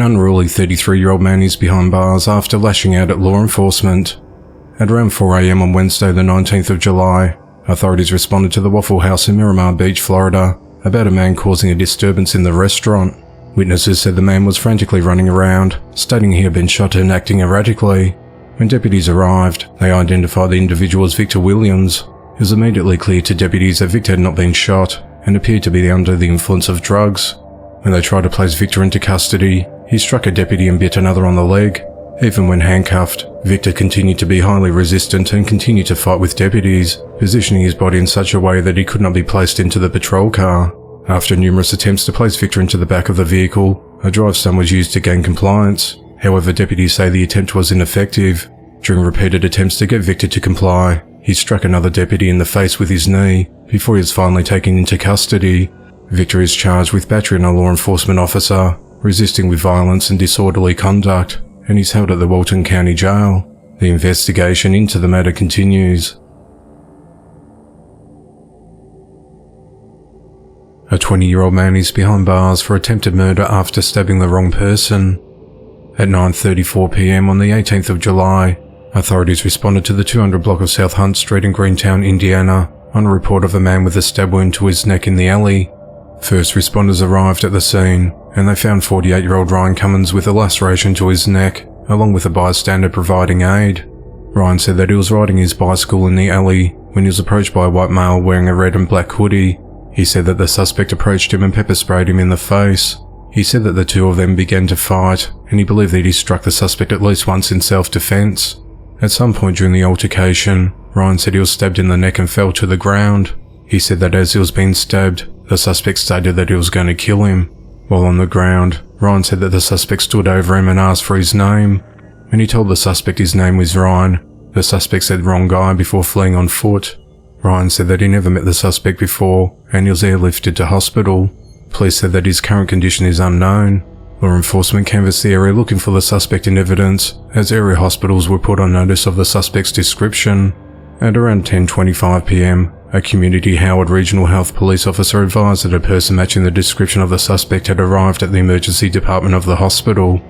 unruly 33-year-old man is behind bars after lashing out at law enforcement. At around 4 a.m. on Wednesday the 19th of July, authorities responded to the Waffle House in Miramar Beach, Florida, about a man causing a disturbance in the restaurant. Witnesses said the man was frantically running around, stating he had been shot and acting erratically. When deputies arrived, they identified the individual as Victor Williams. It was immediately clear to deputies that Victor had not been shot and appeared to be under the influence of drugs. When they tried to place Victor into custody, he struck a deputy and bit another on the leg. Even when handcuffed, Victor continued to be highly resistant and continued to fight with deputies, positioning his body in such a way that he could not be placed into the patrol car. After numerous attempts to place Victor into the back of the vehicle, a drive stun was used to gain compliance. However, deputies say the attempt was ineffective. During repeated attempts to get Victor to comply, he struck another deputy in the face with his knee before he was finally taken into custody. Victor is charged with battery on a law enforcement officer, resisting with violence and disorderly conduct, and he's held at the Walton County Jail. The investigation into the matter continues. A 20-year-old man is behind bars for attempted murder after stabbing the wrong person. At 9:34 p.m. on the 18th of July, authorities responded to the 200 block of South Hunt Street in Greentown, Indiana, on a report of a man with a stab wound to his neck in the alley. First responders arrived at the scene, and they found 48-year-old Ryan Cummins with a laceration to his neck, along with a bystander providing aid. Ryan said that he was riding his bicycle in the alley when he was approached by a white male wearing a red and black hoodie. He said that the suspect approached him and pepper sprayed him in the face. He said that the two of them began to fight, and he believed that he struck the suspect at least once in self-defense. At some point during the altercation, Ryan said he was stabbed in the neck and fell to the ground. He said that as he was being stabbed, the suspect stated that he was going to kill him. While on the ground, Ryan said that the suspect stood over him and asked for his name. When he told the suspect his name was Ryan, the suspect said wrong guy before fleeing on foot. Ryan said that he never met the suspect before and he was airlifted to hospital. Police said that his current condition is unknown. Law enforcement canvassed the area looking for the suspect in evidence, as area hospitals were put on notice of the suspect's description. At around 10:25 p.m, a Community Howard Regional Health Police officer advised that a person matching the description of the suspect had arrived at the emergency department of the hospital.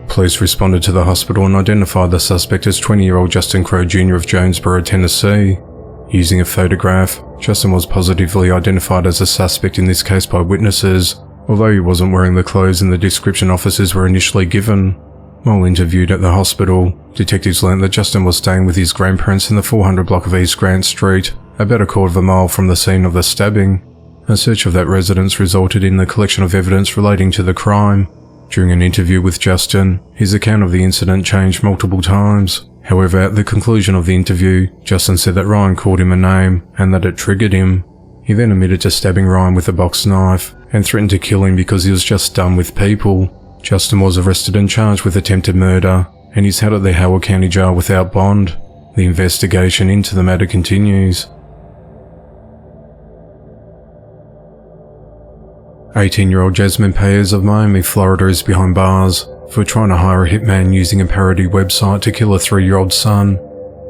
Police responded to the hospital and identified the suspect as 20-year-old Justin Crow Jr. of Jonesboro, Tennessee. Using a photograph, Justin was positively identified as a suspect in this case by witnesses, although he wasn't wearing the clothes in the description officers were initially given. While interviewed at the hospital, detectives learned that Justin was staying with his grandparents in the 400 block of East Grant Street, about a quarter of a mile from the scene of the stabbing. A search of that residence resulted in the collection of evidence relating to the crime. During an interview with Justin, his account of the incident changed multiple times. However, at the conclusion of the interview, Justin said that Ryan called him a name and that it triggered him. He then admitted to stabbing Ryan with a box knife and threatened to kill him because he was just done with people. Justin was arrested and charged with attempted murder, and he's held at the Howard County Jail without bond. The investigation into the matter continues. 18-year-old Jasmine Payers of Miami, Florida is behind bars for trying to hire a hitman using a parody website to kill a 3-year-old son.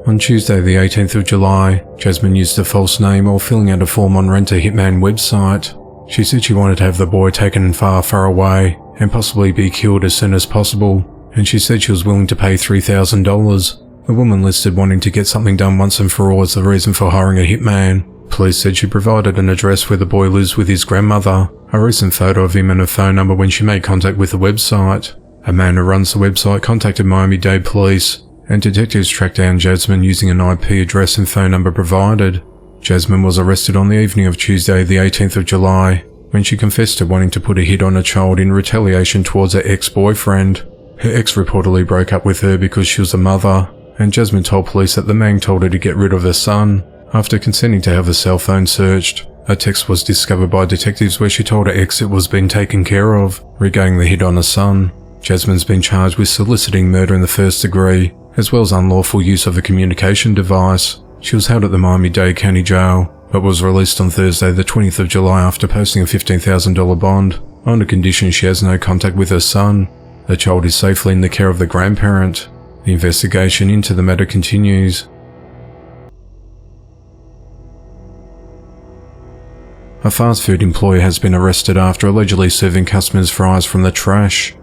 On Tuesday the 18th of July, Jasmine used a false name while filling out a form on Rent a Hitman website. She said she wanted to have the boy taken far, far away and possibly be killed as soon as possible, and she said she was willing to pay $3,000. The woman listed wanting to get something done once and for all as the reason for hiring a hitman. Police said she provided an address where the boy lives with his grandmother, a recent photo of him and a phone number when she made contact with the website. A man who runs the website contacted Miami-Dade police, and detectives tracked down Jasmine using an IP address and phone number provided. Jasmine was arrested on the evening of Tuesday the 18th of July, when she confessed to wanting to put a hit on a child in retaliation towards her ex-boyfriend. Her ex reportedly broke up with her because she was a mother, and Jasmine told police that the man told her to get rid of her son. After consenting to have her cell phone searched, a text was discovered by detectives where she told her ex it was being taken care of, regarding the hit on her son. Jasmine's been charged with soliciting murder in the first degree, as well as unlawful use of a communication device. She was held at the Miami-Dade County Jail, but was released on Thursday the 20th of July after posting a $15,000 bond, under condition she has no contact with her son. The child is safely in the care of the grandparent. The investigation into the matter continues. A fast food employee has been arrested after allegedly serving customers fries from the trash.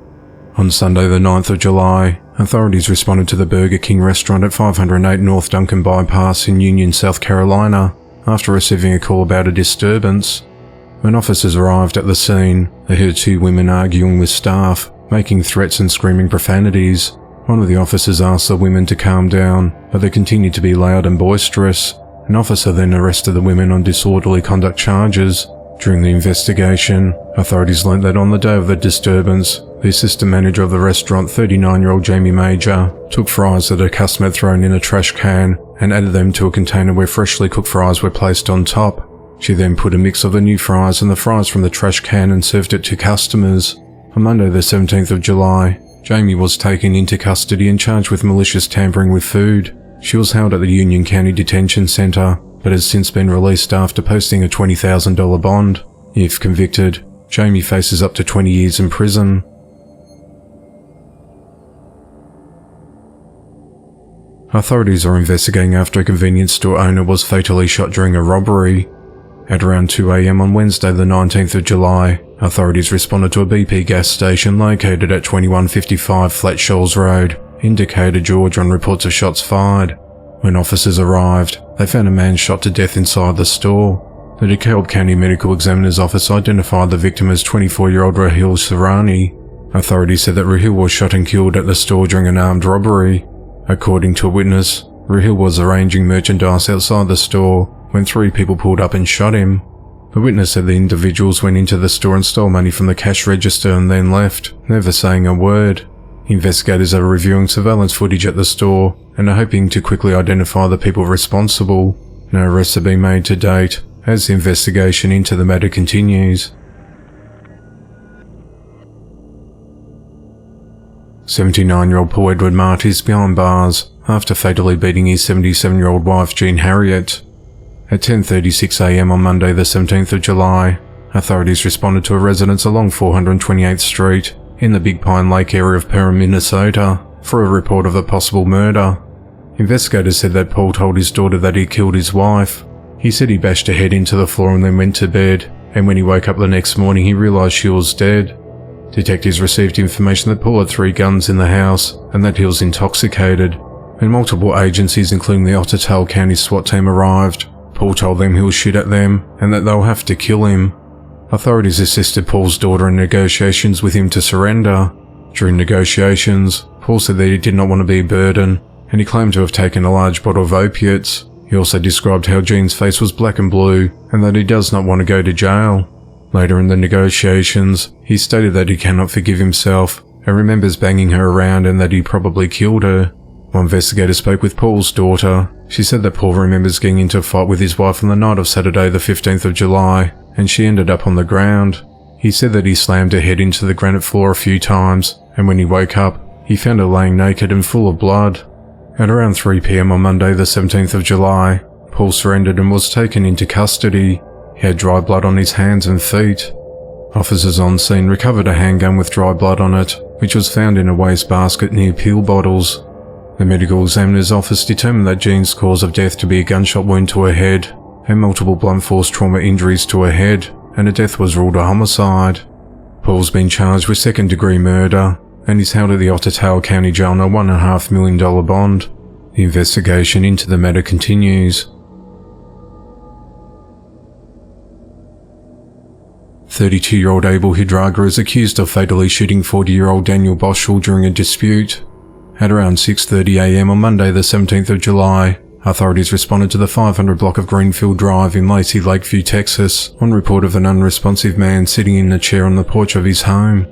On Sunday the 9th of July, authorities responded to the Burger King restaurant at 508 North Duncan Bypass in Union, South Carolina, after receiving a call about a disturbance. When officers arrived at the scene, they heard two women arguing with staff, making threats and screaming profanities. One of the officers asked the women to calm down, but they continued to be loud and boisterous. An officer then arrested the women on disorderly conduct charges. During the investigation, authorities learned that on the day of the disturbance, the assistant manager of the restaurant, 39-year-old Jamie Major, took fries that a customer had thrown in a trash can and added them to a container where freshly cooked fries were placed on top. She then put a mix of the new fries and the fries from the trash can and served it to customers. On Monday the 17th of July, Jamie was taken into custody and charged with malicious tampering with food. She was held at the Union County Detention Center, but has since been released after posting a $20,000 bond. If convicted, Jamie faces up to 20 years in prison. Authorities are investigating after a convenience store owner was fatally shot during a robbery. At around 2 a.m. on Wednesday the 19th of July, authorities responded to a BP gas station located at 2155 Flat Shoals Road, in Decatur, Georgia, on reports of shots fired. When officers arrived, they found a man shot to death inside the store. The DeKalb County Medical Examiner's Office identified the victim as 24-year-old Rahil Sarani. Authorities said that Rahil was shot and killed at the store during an armed robbery. According to a witness, Rahil was arranging merchandise outside the store when three people pulled up and shot him. The witness said the individuals went into the store and stole money from the cash register and then left, never saying a word. Investigators are reviewing surveillance footage at the store and are hoping to quickly identify the people responsible. No arrests have been made to date, as the investigation into the matter continues. 79-year-old Paul Edward Marty is behind bars after fatally beating his 77-year-old wife Jean Harriet. At 10:36 a.m. on Monday the 17th of July, authorities responded to a residence along 428th Street in the Big Pine Lake area of Perham, Minnesota, for a report of a possible murder. Investigators said that Paul told his daughter that he killed his wife. He said he bashed her head into the floor and then went to bed, and when he woke up the next morning he realized she was dead. Detectives received information that Paul had 3 guns in the house and that he was intoxicated. When multiple agencies, including the Otter County SWAT team, arrived, Paul told them he will shoot at them and that they'll have to kill him. Authorities assisted Paul's daughter in negotiations with him to surrender. During negotiations, Paul said that he did not want to be a burden, and he claimed to have taken a large bottle of opiates. He also described how Jean's face was black and blue and that he does not want to go to jail. Later in the negotiations, he stated that he cannot forgive himself and remembers banging her around and that he probably killed her. One investigator spoke with Paul's daughter. She said that Paul remembers getting into a fight with his wife on the night of Saturday the 15th of July, and she ended up on the ground. He said that he slammed her head into the granite floor a few times, and when he woke up, he found her laying naked and full of blood. At around 3 p.m. on Monday the 17th of July, Paul surrendered and was taken into custody. He had dry blood on his hands and feet. Officers on scene recovered a handgun with dry blood on it, which was found in a wastebasket near pill bottles. The medical examiner's office determined that Jean's cause of death to be a gunshot wound to her head and multiple blunt force trauma injuries to her head, and her death was ruled a homicide. Paul's been charged with second-degree murder and is held at the Otter County Jail on a $1.5 million bond. The investigation into the matter continues. 32-year-old Abel Hidraga is accused of fatally shooting 40-year-old Daniel Boschel during a dispute. At around 6:30 a.m. on Monday the 17th of July, authorities responded to the 500 block of Greenfield Drive in Lacey, Lakeview, Texas, on report of an unresponsive man sitting in a chair on the porch of his home.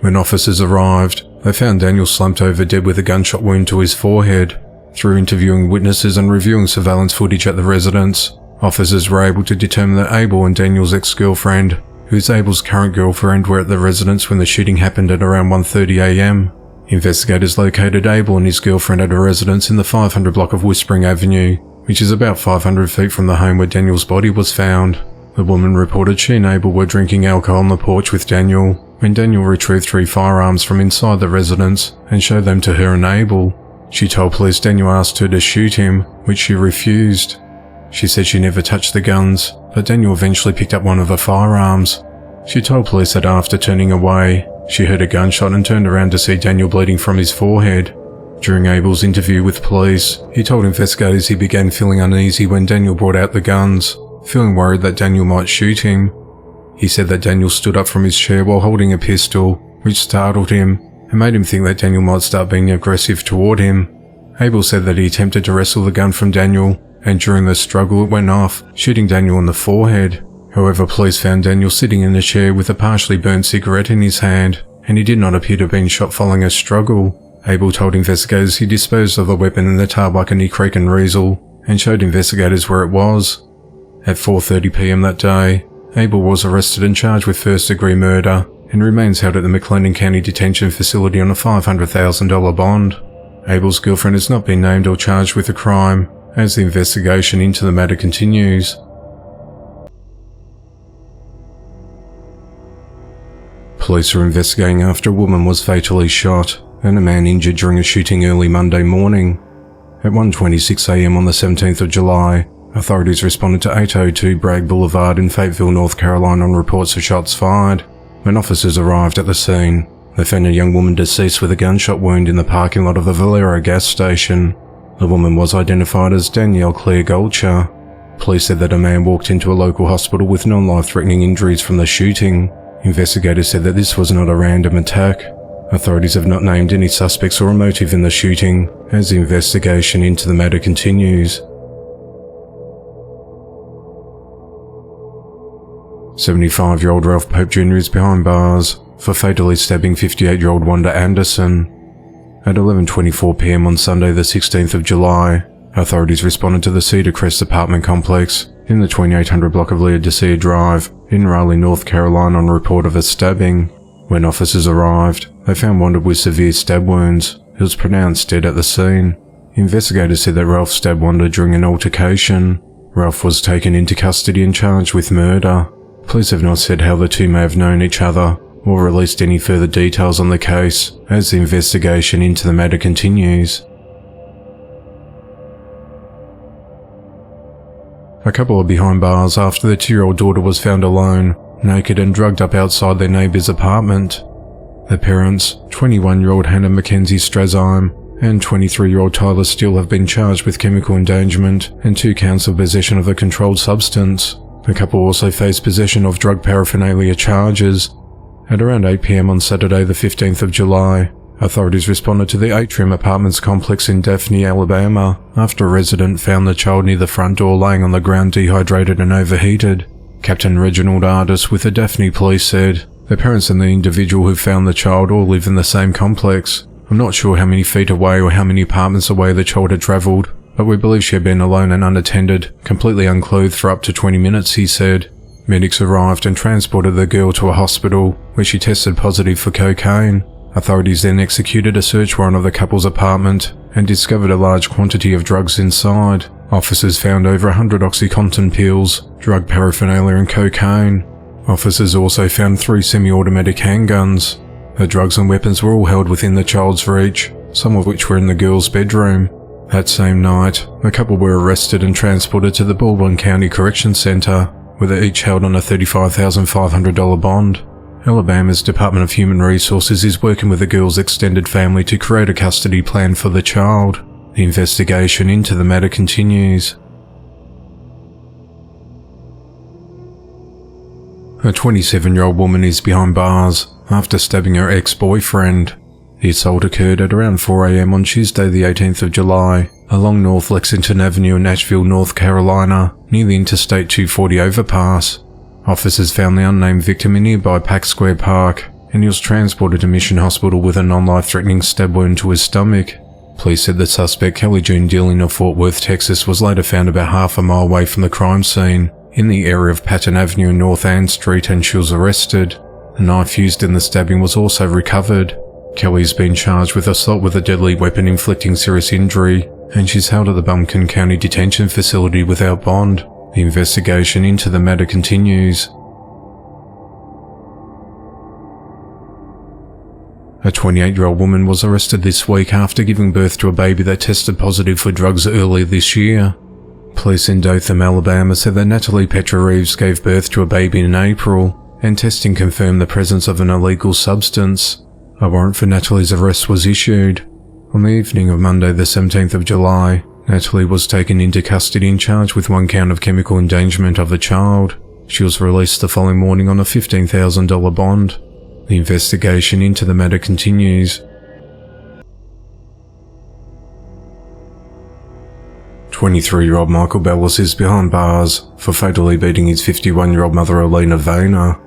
When officers arrived, they found Daniel slumped over dead with a gunshot wound to his forehead. Through interviewing witnesses and reviewing surveillance footage at the residence, officers were able to determine that Abel and Daniel's ex-girlfriend, who is Abel's current girlfriend, were at the residence when the shooting happened at around 1:30 a.m. Investigators located Abel and his girlfriend at a residence in the 500 block of Whispering Avenue, which is about 500 feet from the home where Daniel's body was found. The woman reported she and Abel were drinking alcohol on the porch with Daniel when Daniel retrieved 3 firearms from inside the residence and showed them to her and Abel. She told police Daniel asked her to shoot him, which she refused. She said she never touched the guns, but Daniel eventually picked up one of the firearms. She told police that after turning away, She heard a gunshot and turned around to see Daniel bleeding from his forehead. During Abel's interview with police, he told investigators he began feeling uneasy when Daniel brought out the guns, feeling worried that Daniel might shoot him. He said that Daniel stood up from his chair while holding a pistol, which startled him and made him think that Daniel might start being aggressive toward him. Abel said that he attempted to wrestle the gun from Daniel, and during the struggle it went off, shooting Daniel in the forehead. However, police found Daniel sitting in a chair with a partially burnt cigarette in his hand, and he did not appear to have been shot following a struggle. Abel told investigators he disposed of the weapon in the Tarbikani Creek and Riesel, and showed investigators where it was. At 4:30 p.m. that day, Abel was arrested and charged with first-degree murder, and remains held at the McLennan County Detention Facility on a $500,000 bond. Abel's girlfriend has not been named or charged with the crime, as the investigation into the matter continues. Police are investigating after a woman was fatally shot and a man injured during a shooting early Monday morning. At 1:26 a.m. on the 17th of July, authorities responded to 802 Bragg Boulevard in Fayetteville, North Carolina on reports of shots fired. When officers arrived at the scene, they found a young woman deceased with a gunshot wound in the parking lot of the Valero gas station. The woman was identified as Danielle Claire Golcher. Police said that a man walked into a local hospital with non-life-threatening injuries from the shooting. Investigators said that this was not a random attack. Authorities have not named any suspects or a motive in the shooting, as the investigation into the matter continues. 75-year-old Ralph Pope Jr. is behind bars for fatally stabbing 58-year-old Wanda Anderson. At 11:24 p.m. on Sunday the 16th of July, authorities responded to the Cedar Crest apartment complex in the 2800 block of Laodicea Drive in Raleigh, North Carolina on report of a stabbing. When officers arrived, they found Wanda with severe stab wounds, who was pronounced dead at the scene. Investigators said that Ralph stabbed Wanda during an altercation. Ralph was taken into custody and charged with murder. Police have not said how the two may have known each other, or released any further details on the case, as the investigation into the matter continues. A couple are behind bars after their 2-year-old daughter was found alone, naked and drugged up outside their neighbour's apartment. Their parents, 21-year-old Hannah Mackenzie Strazheim and 23-year-old Tyler Steele, have been charged with chemical endangerment and 2 counts of possession of a controlled substance. The couple also face possession of drug paraphernalia charges. At around 8 p.m. on Saturday the 15th of July, authorities responded to the Atrium Apartments complex in Daphne, Alabama, after a resident found the child near the front door laying on the ground dehydrated and overheated. Captain Reginald Ardis with the Daphne police said, "The parents and the individual who found the child all live in the same complex. I'm not sure how many feet away or how many apartments away the child had travelled, but we believe she had been alone and unattended, completely unclothed for up to 20 minutes, he said. Medics arrived and transported the girl to a hospital, where she tested positive for cocaine. Authorities then executed a search warrant of the couple's apartment and discovered a large quantity of drugs inside. Officers found over 100 OxyContin pills, drug paraphernalia and cocaine. Officers also found 3 semi-automatic handguns. The drugs and weapons were all held within the child's reach, some of which were in the girl's bedroom. That same night, the couple were arrested and transported to the Baldwin County Correction Center, where they each held on a $35,500 bond. Alabama's Department of Human Resources is working with the girl's extended family to create a custody plan for the child. The investigation into the matter continues. A 27-year-old woman is behind bars after stabbing her ex-boyfriend. The assault occurred at around 4 a.m. on Tuesday the 18th of July, along North Lexington Avenue in Nashville, North Carolina, near the Interstate 240 overpass. Officers found the unnamed victim in nearby Pack Square Park, and he was transported to Mission Hospital with a non-life-threatening stab wound to his stomach. Police said the suspect, Kelly June Dealing of Fort Worth, Texas, was later found about half a mile away from the crime scene, in the area of Patton Avenue and North Ann Street, and she was arrested. The knife used in the stabbing was also recovered. Kelly has been charged with assault with a deadly weapon inflicting serious injury, and she's held at the Buncombe County Detention Facility without bond. The investigation into the matter continues. A 28-year-old woman was arrested this week after giving birth to a baby that tested positive for drugs earlier this year. Police in Dothan, Alabama said that Natalie Petra Reeves gave birth to a baby in April. and testing confirmed the presence of an illegal substance. A warrant for Natalie's arrest was issued. On the evening of Monday the 17th of July, Natalie was taken into custody and charged with 1 count of chemical endangerment of a child. She was released the following morning on a $15,000 bond. The investigation into the matter continues. 23-year-old Michael Bellis is behind bars for fatally beating his 51-year-old mother Elena Vayner.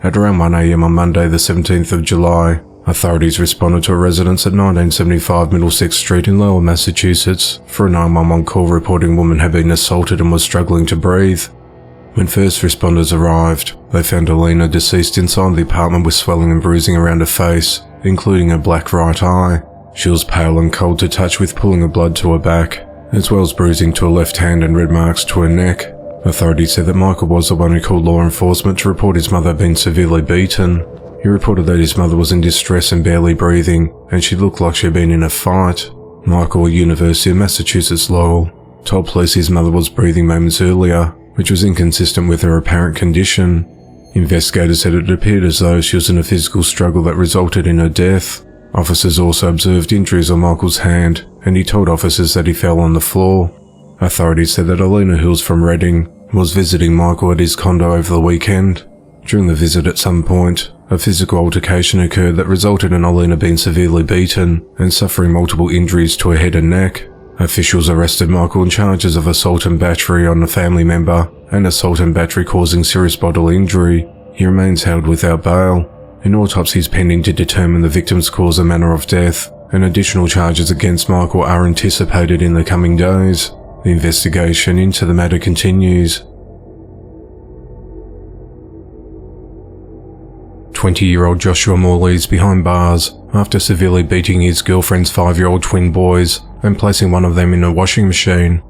At around 1 a.m. on Monday the 17th of July, authorities responded to a residence at 1975 Middlesex Street in Lowell, Massachusetts for a 911 call reporting a woman had been assaulted and was struggling to breathe. When first responders arrived, they found Elena deceased inside the apartment with swelling and bruising around her face, including her black right eye. She was pale and cold to touch with pooling of blood to her back, as well as bruising to her left hand and red marks to her neck. Authorities said that Michael was the one who called law enforcement to report his mother had been severely beaten. He reported that his mother was in distress and barely breathing, and she looked like she had been in a fight. Michael, at University of Massachusetts Lowell, told police his mother was breathing moments earlier, which was inconsistent with her apparent condition. Investigators said it appeared as though she was in a physical struggle that resulted in her death. Officers also observed injuries on Michael's hand, and he told officers that he fell on the floor. Authorities said that Elena, who was from Reading, was visiting Michael at his condo over the weekend. During the visit at some point, a physical altercation occurred that resulted in Elena being severely beaten and suffering multiple injuries to her head and neck. Officials arrested Michael on charges of assault and battery on a family member and assault and battery causing serious bodily injury. He remains held without bail. An autopsy is pending to determine the victim's cause and manner of death, and additional charges against Michael are anticipated in the coming days. The investigation into the matter continues. 20-year-old Joshua Morley is behind bars after severely beating his girlfriend's 5-year-old twin boys and placing one of them in a washing machine.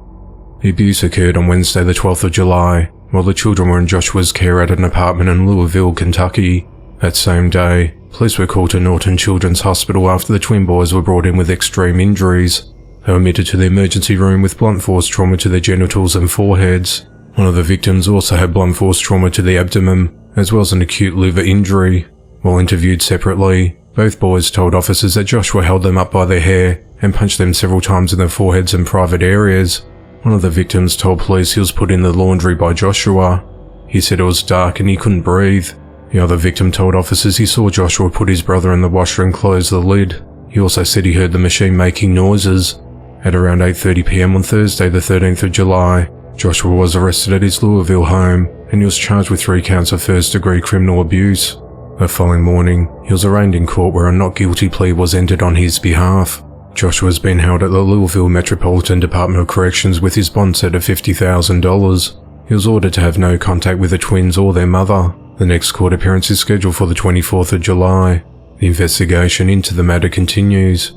The abuse occurred on Wednesday the 12th of July, while the children were in Joshua's care at an apartment in Louisville, Kentucky. That same day, police were called to Norton Children's Hospital after the twin boys were brought in with extreme injuries. They were admitted to the emergency room with blunt force trauma to their genitals and foreheads. One of the victims also had blunt force trauma to the abdomen, as well as an acute liver injury. While interviewed separately, both boys told officers that Joshua held them up by their hair and punched them several times in their foreheads and private areas. One of the victims told police he was put in the laundry by Joshua. He said it was dark and he couldn't breathe. The other victim told officers he saw Joshua put his brother in the washer and close the lid. He also said he heard the machine making noises. At around 8:30 p.m. on Thursday the 13th of July, Joshua was arrested at his Louisville home and he was charged with 3 counts of first-degree criminal abuse. The following morning, he was arraigned in court where a not guilty plea was entered on his behalf. Joshua has been held at the Louisville Metropolitan Department of Corrections with his bond set at $50,000. He was ordered to have no contact with the twins or their mother. The next court appearance is scheduled for the 24th of July. The investigation into the matter continues.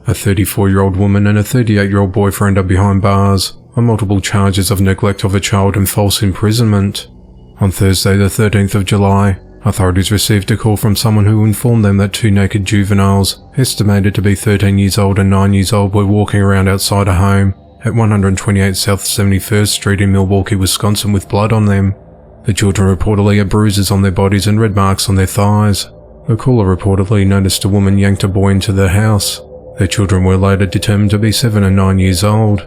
A 34-year-old woman and a 38-year-old boyfriend are behind bars on multiple charges of neglect of a child and false imprisonment. On Thursday the 13th of July, authorities received a call from someone who informed them that 2 naked juveniles, estimated to be 13 years old and 9 years old, were walking around outside a home at 128 South 71st Street in Milwaukee, Wisconsin with blood on them. The children reportedly had bruises on their bodies and red marks on their thighs. The caller reportedly noticed a woman yanked a boy into the house. Their children were later determined to be 7 and 9 years old.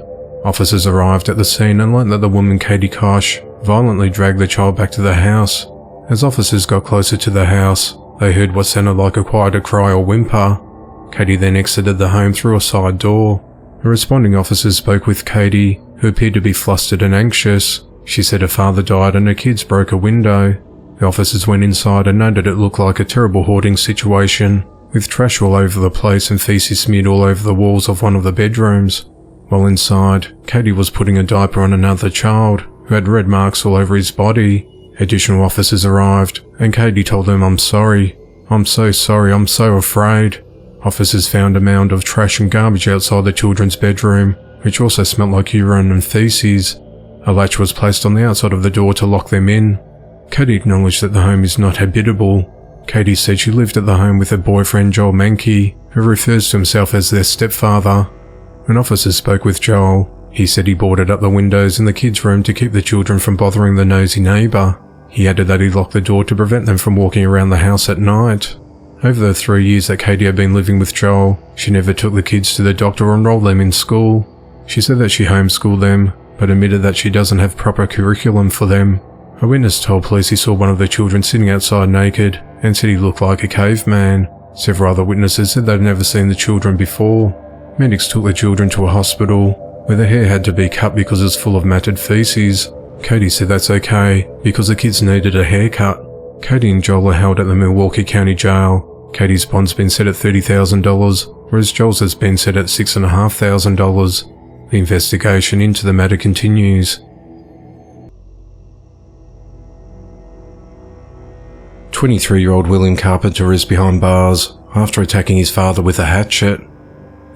Officers arrived at the scene and learned that the woman, Katie Kosh, violently dragged the child back to the house. As officers got closer to the house, they heard what sounded like a quieter cry or whimper. Katie then exited the home through a side door. The responding officers spoke with Katie, who appeared to be flustered and anxious. She said her father died and her kids broke a window. The officers went inside and noted it looked like a terrible hoarding situation, with trash all over the place and feces smeared all over the walls of one of the bedrooms. While inside, Katie was putting a diaper on another child, who had red marks all over his body. Additional officers arrived, and Katie told them, "I'm sorry. I'm so sorry. I'm so afraid." Officers found a mound of trash and garbage outside the children's bedroom, which also smelled like urine and feces. A latch was placed on the outside of the door to lock them in. Katie acknowledged that the home is not habitable. Katie said she lived at the home with her boyfriend Menke, who refers to himself as their stepfather. When officers spoke with Joel, He said he boarded up the windows in the kids' room to keep the children from bothering the nosy neighbour. He added that he locked the door to prevent them from walking around the house at night. Over the 3 years that Katie had been living with Joel, she never took the kids to the doctor or enrolled them in school. She said that she homeschooled them, but admitted that she doesn't have proper curriculum for them. A witness told police he saw one of the children sitting outside naked and said he looked like a caveman. Several other witnesses said they'd never seen the children before. Medics took the children to a hospital, where their hair had to be cut because it's full of matted feces. Katie said that's okay, because the kids needed a haircut. Katie and Joel are held at the Milwaukee County Jail. Katie's bond's been set at $30,000, whereas Joel's has been set at $6,500. The investigation into the matter continues. 23-year-old William Carpenter is behind bars after attacking his father with a hatchet.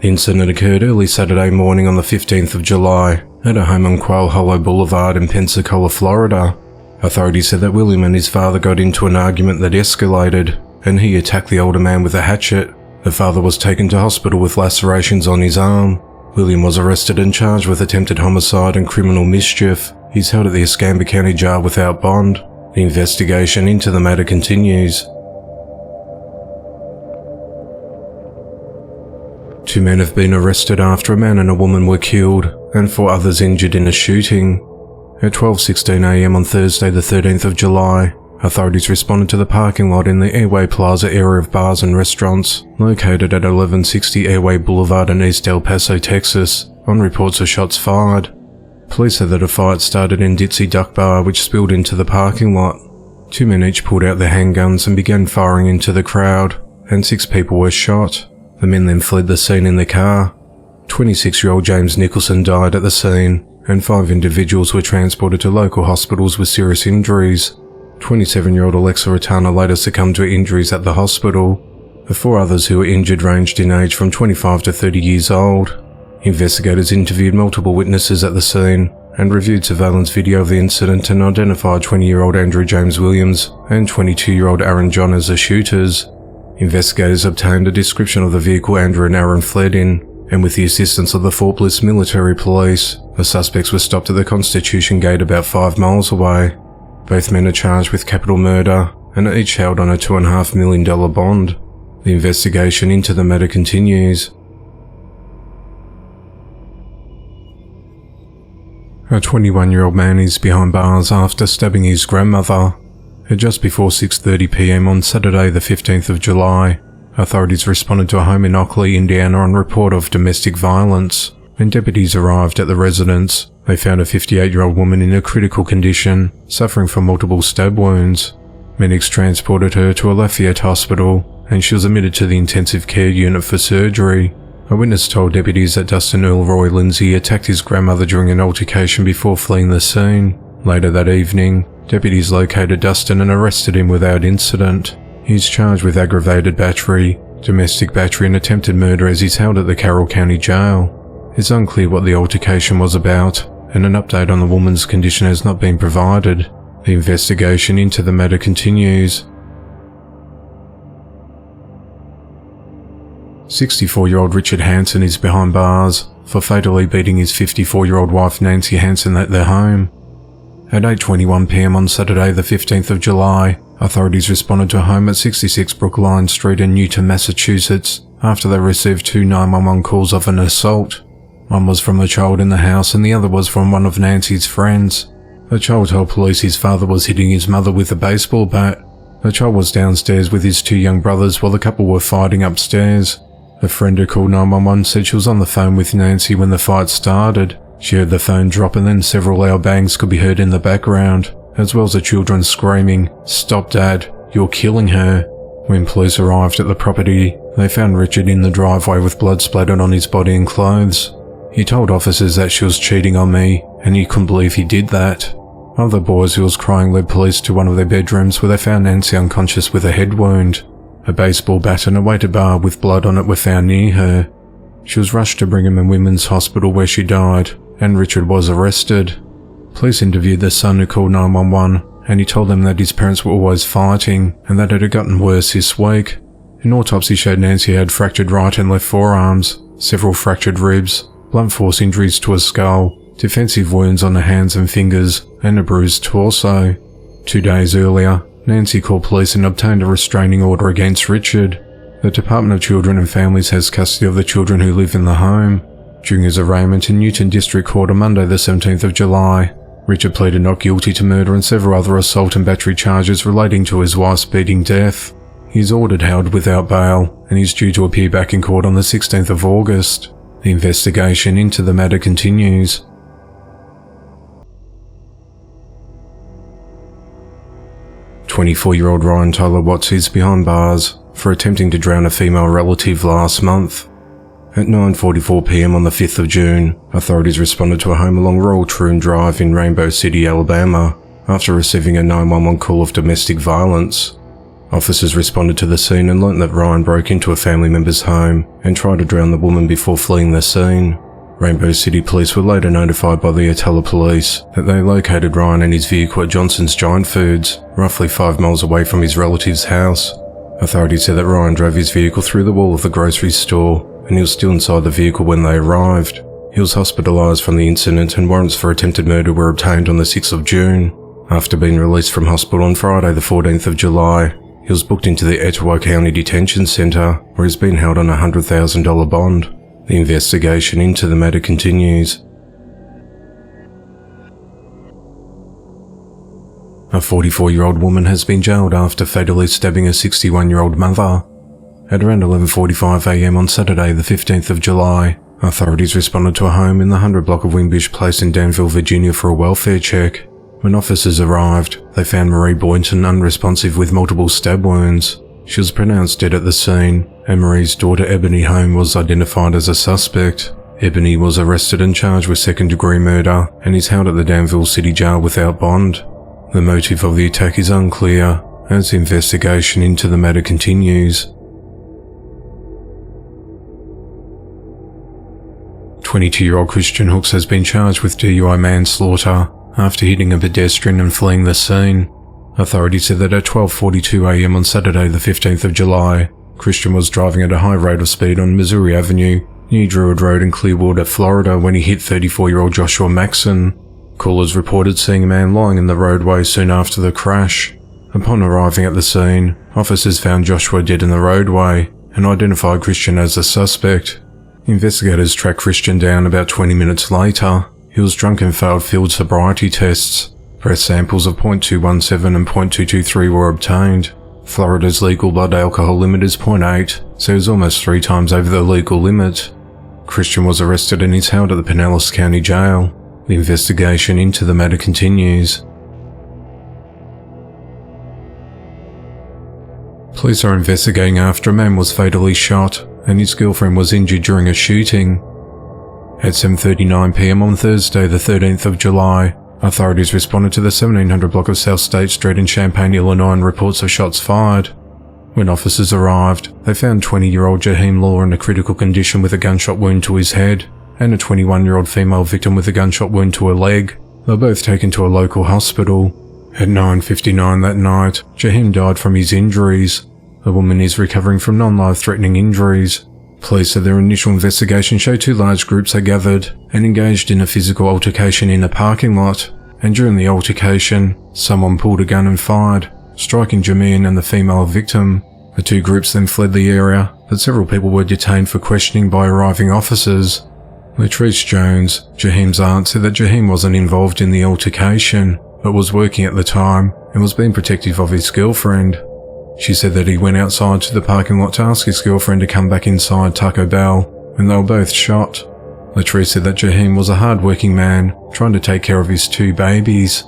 The incident occurred early Saturday morning on the 15th of July at a home on Quail Hollow Boulevard in Pensacola, Florida. Authorities said that William and his father got into an argument that escalated, and he attacked the older man with a hatchet. The father was taken to hospital with lacerations on his arm. William was arrested and charged with attempted homicide and criminal mischief. He's held at the Escambia County Jail without bond. The investigation into the matter continues. 2 men have been arrested after a man and a woman were killed and 4 others injured in a shooting. At 12:16 a.m. on Thursday the 13th of July, authorities responded to the parking lot in the Airway Plaza area of bars and restaurants located at 1160 Airway Boulevard in East El Paso, Texas, on reports of shots fired. Police said that a fight started in Ditsy Duck Bar which spilled into the parking lot. 2 men each pulled out their handguns and began firing into the crowd, and 6 people were shot. The men then fled the scene in their car. 26-year-old James Nicholson died at the scene, and 5 individuals were transported to local hospitals with serious injuries. 27-year-old Alexa Ratana later succumbed to injuries at the hospital. The 4 others who were injured ranged in age from 25 to 30 years old. Investigators interviewed multiple witnesses at the scene and reviewed surveillance video of the incident and identified 20-year-old Andrew James Williams and 22-year-old Aaron John as the shooters. Investigators obtained a description of the vehicle Andrew and Aaron fled in, and with the assistance of the Fort Bliss Military Police, the suspects were stopped at the Constitution Gate about 5 miles away. Both men are charged with capital murder and are each held on a $2.5 million bond. The investigation into the matter continues. A 21-year-old man is behind bars after stabbing his grandmother. At just before 6:30 p.m. on Saturday the 15th of July, authorities responded to a home in Okley, Indiana on report of domestic violence. When deputies arrived at the residence, they found a 58-year-old woman in a critical condition, suffering from multiple stab wounds. Medics transported her to a Lafayette hospital, and she was admitted to the intensive care unit for surgery. A witness told deputies that Dustin Earl Roy Lindsay attacked his grandmother during an altercation before fleeing the scene. Later that evening, deputies located Dustin and arrested him without incident. He's charged with aggravated battery, domestic battery and attempted murder as he's held at the Carroll County Jail. It's unclear what the altercation was about, and an update on the woman's condition has not been provided. The investigation into the matter continues. 64-year-old Richard Hansen is behind bars for fatally beating his 54-year-old wife Nancy Hansen at their home. At 8:21 p.m. on Saturday the 15th of July, authorities responded to a home at 66 Brookline Street in Newton, Massachusetts, after they received 2 911 calls of an assault. One was from a child in the house and the other was from one of Nancy's friends. The child told police his father was hitting his mother with a baseball bat. The child was downstairs with his 2 young brothers while the couple were fighting upstairs. The friend who called 911 said she was on the phone with Nancy when the fight started. She heard the phone drop and then several loud bangs could be heard in the background, as well as the children screaming, "Stop Dad, you're killing her." When police arrived at the property, they found Richard in the driveway with blood splattered on his body and clothes. He told officers that she was cheating on me, and he couldn't believe he did that. One of the boys who was crying led police to one of their bedrooms where they found Nancy unconscious with a head wound. A baseball bat and a weighted bar with blood on it were found near her. She was rushed to Brigham and Women's Hospital where she died, and Richard was arrested. Police interviewed the son who called 911, and he told them that his parents were always fighting and that it had gotten worse this week. An autopsy showed Nancy had fractured right and left forearms, several fractured ribs, blunt force injuries to his skull, defensive wounds on the hands and fingers, and a bruised torso. 2 days earlier, Nancy called police and obtained a restraining order against Richard. The Department of Children and Families has custody of the children who live in the home. During his arraignment in Newton District Court on Monday the 17th of July, Richard pleaded not guilty to murder and several other assault and battery charges relating to his wife's beating death. He is ordered held without bail and is due to appear back in court on the 16th of August. The investigation into the matter continues. "24-year-old Ryan Tyler Watts is behind bars for attempting to drown a female relative last month. At 9:44 p.m. on the 5th of June, authorities responded to a home along Royal Troon Drive in Rainbow City, Alabama, after receiving a 911 call of domestic violence. Officers responded to the scene and learnt that Ryan broke into a family member's home and tried to drown the woman before fleeing the scene. Rainbow City police were later notified by the Atala police that they located Ryan and his vehicle at Johnson's Giant Foods, roughly 5 miles away from his relative's house. Authorities said that Ryan drove his vehicle through the wall of the grocery store and he was still inside the vehicle when they arrived. He was hospitalised from the incident and warrants for attempted murder were obtained on the 6th of June. After being released from hospital on Friday the 14th of July, he was booked into the Etowah County Detention Centre, where he's been held on a $100,000 bond. The investigation into the matter continues. A 44-year-old woman has been jailed after fatally stabbing a 61-year-old mother. At around 11:45 a.m. on Saturday the 15th of July, authorities responded to a home in the 100 block of Wingbish Place in Danville, Virginia for a welfare check. When officers arrived, they found Marie Boynton unresponsive with multiple stab wounds. She was pronounced dead at the scene, and Marie's daughter Ebony Home was identified as a suspect. Ebony was arrested and charged with second-degree murder and is held at the Danville City Jail without bond. The motive of the attack is unclear, as the investigation into the matter continues. 22-year-old Christian Hooks has been charged with DUI manslaughter after hitting a pedestrian and fleeing the scene. Authorities said that at 12:42 a.m. on Saturday the 15th of July, Christian was driving at a high rate of speed on Missouri Avenue, near Druid Road in Clearwater, Florida, when he hit 34-year-old Joshua Maxson. Callers reported seeing a man lying in the roadway soon after the crash. Upon arriving at the scene, officers found Joshua dead in the roadway and identified Christian as the suspect. Investigators tracked Christian down about 20 minutes later. He was drunk and failed field sobriety tests. Breath samples of .217 and .223 were obtained. Florida's legal blood alcohol limit is .8, so he was almost 3 times over the legal limit. Christian was arrested and is held at the Pinellas County Jail. The investigation into the matter continues. Police are investigating after a man was fatally shot and his girlfriend was injured during a shooting. At 7:39 p.m. on Thursday the 13th of July, authorities responded to the 1700 block of South State Street in Champaign, Illinois and reports of shots fired. When officers arrived, they found 20-year-old Jaheim Law in a critical condition with a gunshot wound to his head and a 21-year-old female victim with a gunshot wound to her leg. They were both taken to a local hospital. At 9:59 that night, Jaheim died from his injuries. The woman is recovering from non-life-threatening injuries. Police said their initial investigation showed 2 large groups had gathered and engaged in a physical altercation in a parking lot, and during the altercation, someone pulled a gun and fired, striking Jaheim and the female victim. The 2 groups then fled the area, but several people were detained for questioning by arriving officers. Latrice Jones, Jaheim's aunt, said that Jaheim wasn't involved in the altercation, but was working at the time and was being protective of his girlfriend. She said that he went outside to the parking lot to ask his girlfriend to come back inside Taco Bell when they were both shot. Latrice said that Jaheim was a hard-working man trying to take care of his 2 babies.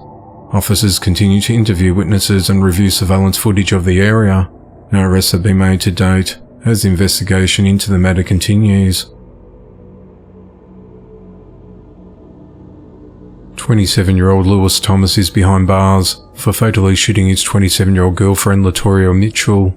Officers continue to interview witnesses and review surveillance footage of the area. No arrests have been made to date as the investigation into the matter continues. 27-year-old Lewis Thomas is behind bars for fatally shooting his 27-year-old girlfriend Latoria Mitchell.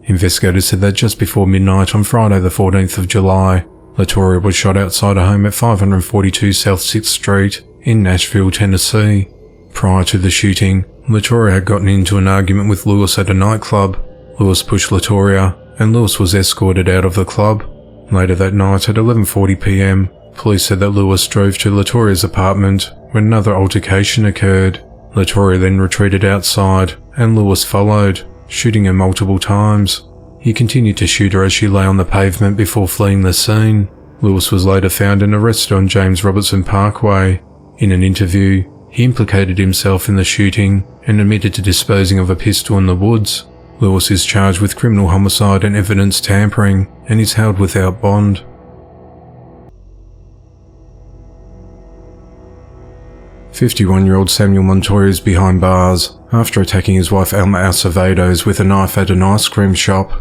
Investigators said that just before midnight on Friday the 14th of July, Latoria was shot outside a home at 542 South 6th Street in Nashville, Tennessee. Prior to the shooting, Latoria had gotten into an argument with Lewis at a nightclub. Lewis pushed Latoria, and Lewis was escorted out of the club. Later that night at 11:40 p.m, Police said that Lewis drove to Latoya's apartment when another altercation occurred. Latoya then retreated outside, and Lewis followed, shooting her multiple times. He continued to shoot her as she lay on the pavement before fleeing the scene. Lewis was later found and arrested on James Robertson Parkway. In an interview, he implicated himself in the shooting and admitted to disposing of a pistol in the woods. Lewis is charged with criminal homicide and evidence tampering and is held without bond. "51-year-old Samuel Montoya is behind bars after attacking his wife Alma Acevedos with a knife at an ice cream shop.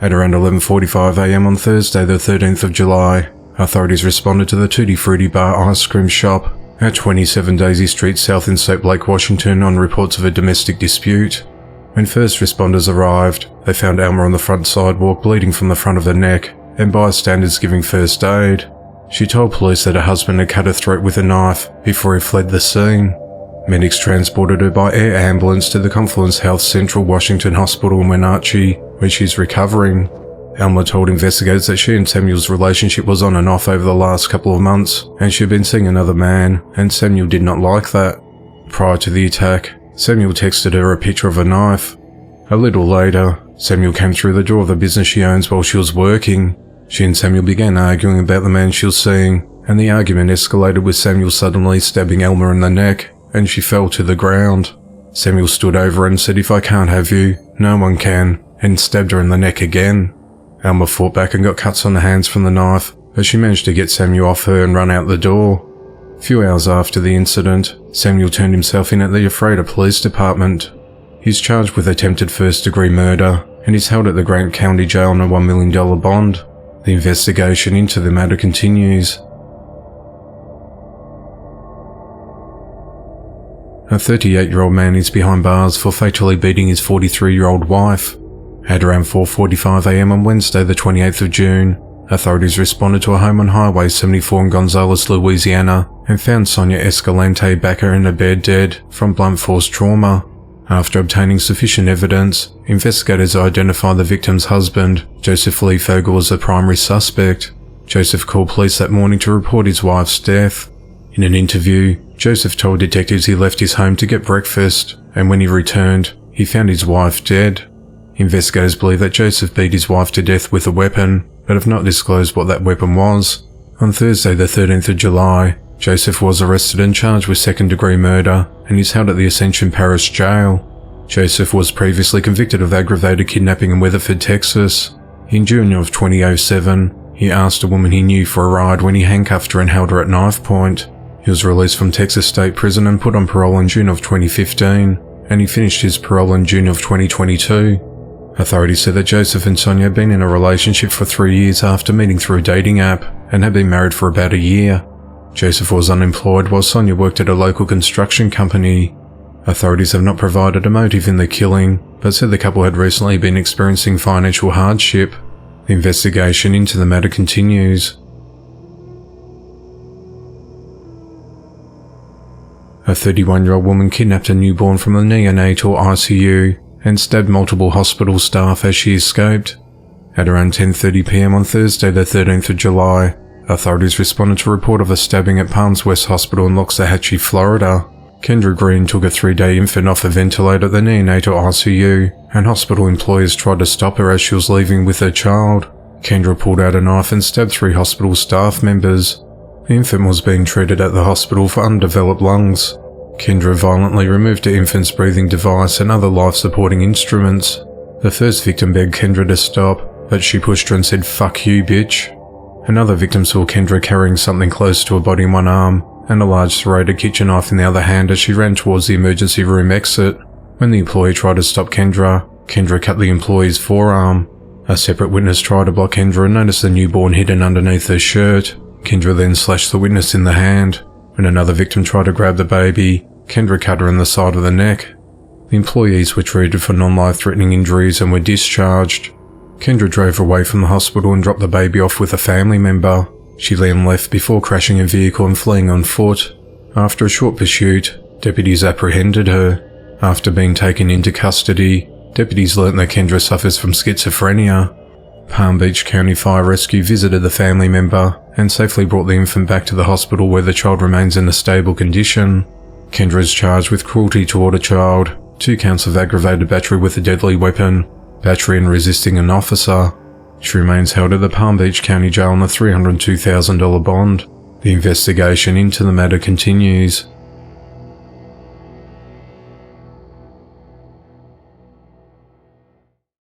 At around 11:45 a.m. on Thursday the 13th of July, authorities responded to the Tutti Frutti Bar ice cream shop at 27 Daisy Street South in Soap Lake, Washington on reports of a domestic dispute. When first responders arrived, they found Alma on the front sidewalk bleeding from the front of the neck and bystanders giving first aid. She told police that her husband had cut her throat with a knife before he fled the scene. Medics transported her by air ambulance to the Confluence Health Central Washington Hospital in Wenatchee, where she's recovering. Alma told investigators that she and Samuel's relationship was on and off over the last couple of months, and she had been seeing another man, and Samuel did not like that. Prior to the attack, Samuel texted her a picture of a knife. A little later, Samuel came through the door of the business she owns while she was working. She and Samuel began arguing about the man she was seeing, and the argument escalated with Samuel suddenly stabbing Alma in the neck, and she fell to the ground. Samuel stood over her and said, "If I can't have you, no one can," and stabbed her in the neck again. Alma fought back and got cuts on the hands from the knife, but she managed to get Samuel off her and run out the door. A few hours after the incident, Samuel turned himself in at the Ephrata Police Department. He's charged with attempted first-degree murder, and is held at the Grant County Jail on a $1 million bond. The investigation into the matter continues. A 38-year-old man is behind bars for fatally beating his 43-year-old wife. At around 4:45 a.m. on Wednesday the 28th of June, authorities responded to a home on Highway 74 in Gonzales, Louisiana, and found Sonia Escalante Backer in a bed dead from blunt force trauma. After obtaining sufficient evidence, investigators identified the victim's husband, Joseph Lee Fogle, as the primary suspect. Joseph called police that morning to report his wife's death. In an interview, Joseph told detectives he left his home to get breakfast, and when he returned, he found his wife dead. Investigators believe that Joseph beat his wife to death with a weapon, but have not disclosed what that weapon was. On Thursday the 13th of July, Joseph was arrested and charged with second-degree murder and is held at the Ascension Parish Jail. Joseph was previously convicted of aggravated kidnapping in Weatherford, Texas. In June of 2007, he asked a woman he knew for a ride when he handcuffed her and held her at knife point. He was released from Texas State Prison and put on parole in June of 2015, and he finished his parole in June of 2022. Authorities said that Joseph and Sonia had been in a relationship for 3 years after meeting through a dating app and had been married for about a year. Joseph was unemployed while Sonia worked at a local construction company. Authorities have not provided a motive in the killing, but said the couple had recently been experiencing financial hardship. The investigation into the matter continues. A 31-year-old woman kidnapped a newborn from the neonatal ICU and stabbed multiple hospital staff as she escaped. At around 10:30 p.m. on Thursday the 13th of July, authorities responded to a report of a stabbing at Palms West Hospital in Loxahatchee, Florida. Kendra Green took a 3-day infant off a ventilator at the neonatal ICU, and hospital employees tried to stop her as she was leaving with her child. Kendra pulled out a knife and stabbed 3 hospital staff members. The infant was being treated at the hospital for undeveloped lungs. Kendra violently removed the infant's breathing device and other life-supporting instruments. The first victim begged Kendra to stop, but she pushed her and said, "Fuck you, bitch." Another victim saw Kendra carrying something close to her body in one arm and a large serrated kitchen knife in the other hand as she ran towards the emergency room exit. When the employee tried to stop Kendra, Kendra cut the employee's forearm. A separate witness tried to block Kendra and noticed the newborn hidden underneath her shirt. Kendra then slashed the witness in the hand. When another victim tried to grab the baby, Kendra cut her in the side of the neck. The employees were treated for non-life-threatening injuries and were discharged. Kendra drove away from the hospital and dropped the baby off with a family member. She then left before crashing a vehicle and fleeing on foot. After a short pursuit, deputies apprehended her. After being taken into custody, deputies learnt that Kendra suffers from schizophrenia. Palm Beach County Fire Rescue visited the family member and safely brought the infant back to the hospital where the child remains in a stable condition. Kendra is charged with cruelty toward a child, 2 counts of aggravated battery with a deadly weapon, battery and resisting an officer. She remains held at the Palm Beach County Jail on a $302,000 bond. The investigation into the matter continues.